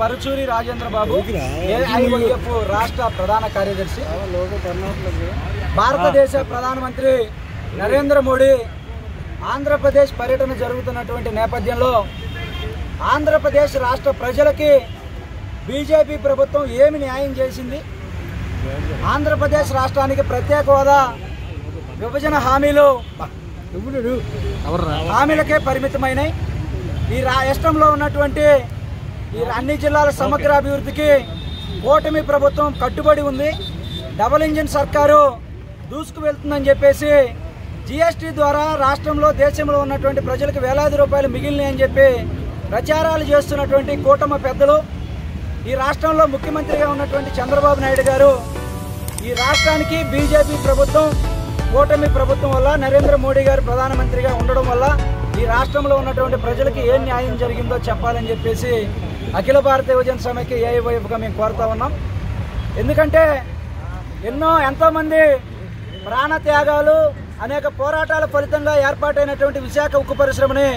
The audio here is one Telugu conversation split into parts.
పరుచూరి రాజేంద్ర బాబు, ఏఐవైఎఫ్ రాష్ట్ర ప్రధాన కార్యదర్శి. భారతదేశ ప్రధానమంత్రి నరేంద్ర మోడీ ఆంధ్రప్రదేశ్ పర్యటన జరుగుతున్నటువంటి నేపథ్యంలో ఆంధ్రప్రదేశ్ రాష్ట్ర ప్రజలకి బీజేపీ ప్రభుత్వం ఏమి న్యాయం చేసింది, ఆంధ్రప్రదేశ్ రాష్ట్రానికి ప్రత్యేక హోదా, విభజన హామీలకే పరిమితమైనవి. ఈ రాష్ట్రంలో ఉన్నటువంటి ఈ అన్ని జిల్లాల సమగ్ర అభివృద్ధికి కూటమి ప్రభుత్వం కట్టుబడి ఉంది. డబుల్ ఇంజిన్ సర్కారు దూసుకు వెళ్తుందని చెప్పేసి జీఎస్టీ ద్వారా రాష్ట్రంలో దేశంలో ఉన్నటువంటి ప్రజలకు వేలాది రూపాయలు మిగిలినాయని చెప్పి ప్రచారాలు చేస్తున్నటువంటి కూటమి పెద్దలు, ఈ రాష్ట్రంలో ముఖ్యమంత్రిగా ఉన్నటువంటి చంద్రబాబు నాయుడు గారు ఈ రాష్ట్రానికి బీజేపీ ప్రభుత్వం కూటమి ప్రభుత్వం వల్ల నరేంద్ర మోడీ గారు ప్రధానమంత్రిగా ఉండడం వల్ల ఈ రాష్ట్రంలో ఉన్నటువంటి ప్రజలకి ఏం న్యాయం జరిగిందో చెప్పాలని చెప్పేసి అఖిల భారత యువజన సమైక్య ఏఐవైఎఫ్గా మేము కోరుతా ఉన్నాం. ఎందుకంటే ఎంతోమంది ప్రాణత్యాగాలు, అనేక పోరాటాల ఫలితంగా ఏర్పాటైనటువంటి విశాఖ ఉక్కు పరిశ్రమని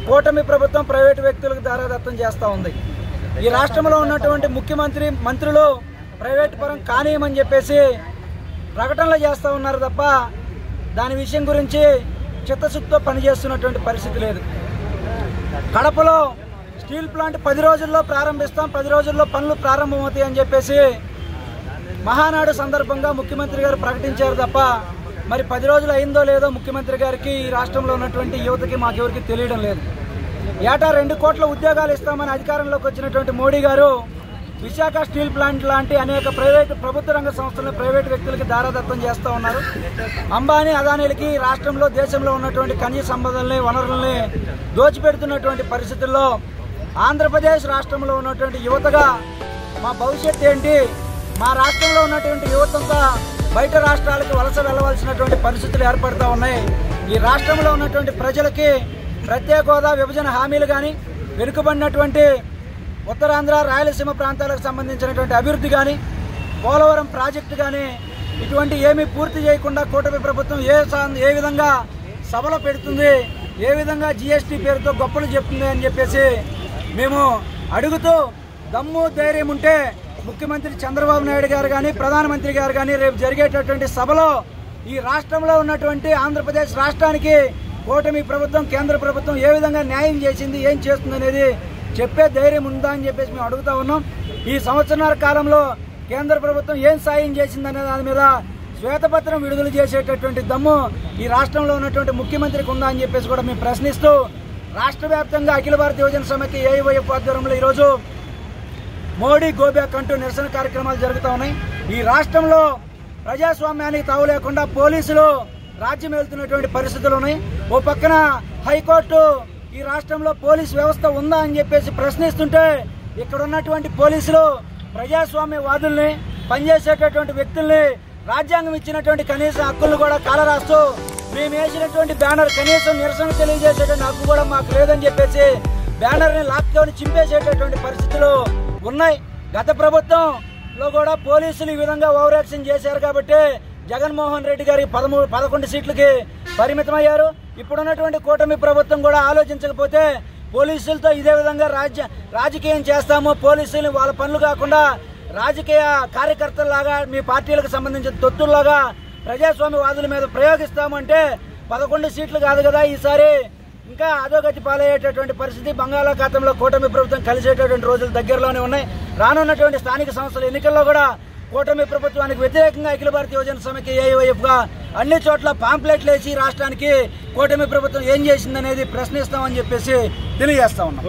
కూటమి ప్రభుత్వం ప్రైవేటు వ్యక్తులకు దారాదత్తం చేస్తూ ఉంది. ఈ రాష్ట్రంలో ఉన్నటువంటి మంత్రులు ప్రైవేటు పరం కానీయమని చెప్పేసి ప్రకటనలు చేస్తూ ఉన్నారు తప్ప దాని విషయం గురించి చిత్తశుద్ధితో పనిచేస్తున్నటువంటి పరిస్థితి లేదు. కడపలో స్టీల్ ప్లాంట్ 10 రోజుల్లో ప్రారంభిస్తాం, 10 రోజుల్లో పనులు ప్రారంభమవుతాయి అని చెప్పేసి మహానాడు సందర్భంగా ముఖ్యమంత్రి గారు ప్రకటించారు తప్ప మరి 10 రోజులు అయిందో లేదో ముఖ్యమంత్రి గారికి, ఈ రాష్ట్రంలో ఉన్నటువంటి యువతకి మాకెవరికి తెలియడం లేదు. ఏటా 2 కోట్ల ఉద్యోగాలు ఇస్తామని అధికారంలోకి వచ్చినటువంటి మోడీ గారు విశాఖ స్టీల్ ప్లాంట్ లాంటి అనేక ప్రభుత్వ రంగ సంస్థలను ప్రైవేటు వ్యక్తులకి దారాదత్తం చేస్తూ ఉన్నారు. అంబానీ, అదానీలకి రాష్ట్రంలో దేశంలో ఉన్నటువంటి ఖనిజ సంపదల్ని, వనరుల్ని దోచిపెడుతున్నటువంటి పరిస్థితుల్లో ఆంధ్రప్రదేశ్ రాష్ట్రంలో ఉన్నటువంటి యువతగా మా భవిష్యత్తు ఏంటి, మా రాష్ట్రంలో ఉన్నటువంటి యువతంతా బయట రాష్ట్రాలకు వలస వెళ్ళవలసినటువంటి పరిస్థితులు ఏర్పడుతూ ఉన్నాయి. ఈ రాష్ట్రంలో ఉన్నటువంటి ప్రజలకి ప్రత్యేక హోదా, విభజన హామీలు కానీ, వెనుకబడినటువంటి ఉత్తరాంధ్ర, రాయలసీమ ప్రాంతాలకు సంబంధించినటువంటి అభివృద్ధి కానీ, పోలవరం ప్రాజెక్టు కానీ ఇటువంటి ఏమీ పూర్తి చేయకుండా కూటమి ప్రభుత్వం ఏ విధంగా సభలు పెడుతుంది, ఏ విధంగా జీఎస్టీ పేరుతో గొప్పలు చెప్తుంది అని చెప్పేసి మేము అడుగుతూ, దమ్ము ధైర్యం ఉంటే ముఖ్యమంత్రి చంద్రబాబు నాయుడు గారు కానీ, ప్రధానమంత్రి గారు కానీ రేపు జరిగేటటువంటి సభలో ఈ రాష్ట్రంలో ఉన్నటువంటి ఆంధ్రప్రదేశ్ రాష్ట్రానికి కూటమి ప్రభుత్వం, కేంద్ర ప్రభుత్వం ఏ విధంగా న్యాయం చేసింది, ఏం చేస్తుంది అనేది చెప్పే ధైర్యం ఉందా అని చెప్పేసి మేము అడుగుతా ఉన్నాం. ఈ సంవత్సరాల కాలంలో కేంద్ర ప్రభుత్వం ఏం సాయం చేసిందనే దాని మీద శ్వేతపత్రం విడుదల చేసేటటువంటి దమ్ము ఈ రాష్ట్రంలో ఉన్నటువంటి ముఖ్యమంత్రికి ఉందా అని చెప్పేసి కూడా మేము ప్రశ్నిస్తూ రాష్ట్ర వ్యాప్తంగా అఖిల భారత యువజన సమైక్య ఏఐవైఎఫ్ ఆధ్వర్యంలో ఈరోజు మోడీ గోబ్యాక్ అంటూ నిరసన కార్యక్రమాలు జరుగుతూ ఉన్నాయి. ఈ రాష్ట్రంలో ప్రజాస్వామ్యానికి తావు లేకుండా పోలీసులు రాజ్యం వెళ్తున్నటువంటి పరిస్థితులు ఉన్నాయి. ఓ పక్కన హైకోర్టు ఈ రాష్ట్రంలో పోలీసు వ్యవస్థ ఉందా అని చెప్పేసి ప్రశ్నిస్తుంటే, ఇక్కడ ఉన్నటువంటి పోలీసులు ప్రజాస్వామ్యవాదుల్ని, పనిచేసేటటువంటి వ్యక్తుల్ని, రాజ్యాంగం ఇచ్చినటువంటి కనీస హక్కులను కూడా కాలరాస్తూ, మేము వేసినటువంటి బ్యానర్ కనీసం నిరసన తెలియజేసేటువంటి హక్కు కూడా మాకు లేదని చెప్పేసి బ్యానర్ని లాక్కొని చింపేసేటటువంటి పరిస్థితులు ఉన్నాయి. గత ప్రభుత్వంలో కూడా పోలీసులు ఈ విధంగా ఓవర్ యాక్షన్ చేశారు కాబట్టి జగన్మోహన్ రెడ్డి గారి 11 సీట్లకి పరిమితమయ్యారు. ఇప్పుడున్నటువంటి కూటమి ప్రభుత్వం కూడా ఆలోచించకపోతే పోలీసులతో ఇదే విధంగా రాజకీయం చేస్తాము, పోలీసులు వాళ్ళ పనులు కాకుండా రాజకీయ కార్యకర్తల్లాగా, మీ పార్టీలకు సంబంధించిన తొత్తుల్లాగా ప్రజాస్వామ్యవాదుల మీద ప్రయోగిస్తామంటే 11 సీట్లు కాదు కదా, ఈసారి ఇంకా అధోగతి పాలయ్యేటటువంటి పరిస్థితి. బంగాళాఖాతంలో కూటమి ప్రభుత్వం కలిసేటటువంటి రోజులు దగ్గరలోనే ఉన్నాయి. రానున్నటువంటి స్థానిక సంస్థల ఎన్నికల్లో కూడా కూటమి ప్రభుత్వానికి వ్యతిరేకంగా అఖిల భారత యువజన సమైక్య ఏఐవైఎఫ్గా అన్ని చోట్ల పాంప్లెట్లు వేసి రాష్ట్రానికి కూటమి ప్రభుత్వం ఏం చేసిందనేది ప్రశ్నిస్తామని చెప్పేసి తెలియజేస్తా ఉన్నాం.